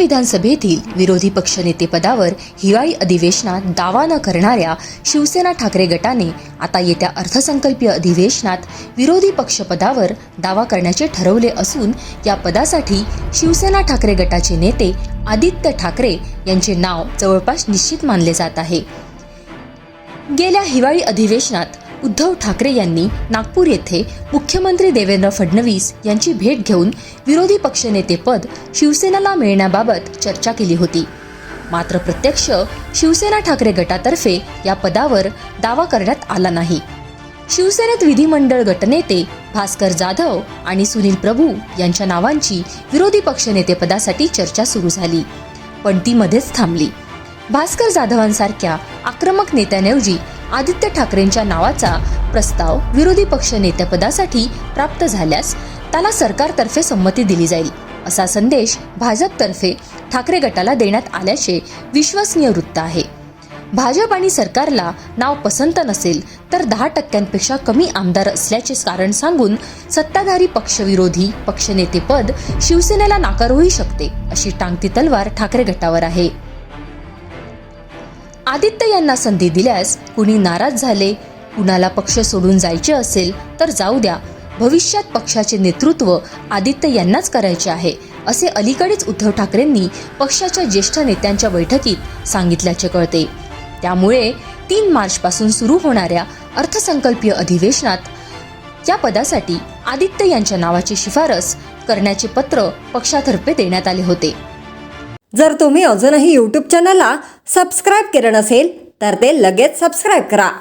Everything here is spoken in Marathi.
विधानसभेतील विरोधी पक्षनेतेपदावर हिवाळी अधिवेशनात दावा न करणाऱ्या शिवसेना ठाकरे गटाने आता येत्या अर्थसंकल्पीय अधिवेशनात विरोधी पक्षपदावर दावा करण्याचे ठरवले असून या पदासाठी शिवसेना ठाकरे गटाचे नेते आदित्य ठाकरे यांचे नाव जवळपास निश्चित मानले जात आहे। गेल्या हिवाळी अधिवेशनात उद्धव ठाकरे यांनी नागपूर येथे मुख्यमंत्री देवेंद्र फडणवीस यांची भेट घेऊन विरोधी पक्षनेतेपद शिवसेनेला मिळण्याबाबत चर्चा केली होती। मात्र प्रत्यक्ष शिवसेना ठाकरे गटातर्फे या पदावर दावा करण्यात आला नाही। शिवसेनेत विधिमंडळ गटनेते भास्कर जाधव आणि सुनील प्रभू यांच्या नावांची विरोधी पक्षनेतेपदासाठी चर्चा सुरू झाली, पण ती मध्येच थांबली। भास्कर जाधवांसारख्या आक्रमक नेत्यांऐवजी आदित्य ठाकरेंच्या नावाचा प्रस्ताव विरोधी पक्ष नेतेपदासाठी प्राप्त झाल्यास त्याला सरकारतर्फे संमती दिली जाईल, असा संदेश भाजपतर्फे ठाकरे गटाला देण्यात आल्याचे विश्वसनीय वृत्त आहे। भाजप आणि सरकारला नाव पसंत नसेल तर 10% कमी आमदार असल्याचे कारण सांगून सत्ताधारी पक्षविरोधी पक्षनेतेपद शिवसेनेला नाकारूही शकते, अशी टांगती तलवार ठाकरे गटावर आहे। आदित्य यांना संधी दिल्यास कुणी नाराज झाले, कुणाला पक्ष सोडून जायचे असेल तर जाऊ द्या, भविष्यात पक्षाचे नेतृत्व आदित्य यांनाच करायचे आहे, असे अलीकडेच उद्धव ठाकरेंनी पक्षाच्या ज्येष्ठ नेत्यांच्या बैठकीत सांगितल्याचे कळते। त्यामुळे 3 मार्चपासून सुरू होणाऱ्या अर्थसंकल्पीय अधिवेशनात या पदासाठी आदित्य यांच्या नावाची शिफारस करण्याचे पत्र पक्षातर्फे देण्यात आले होते। जर तुम्ही अजूनही YouTube चॅनलला सबस्क्राईब केलं नसेल तर ते लगेच सबस्क्राईब करा।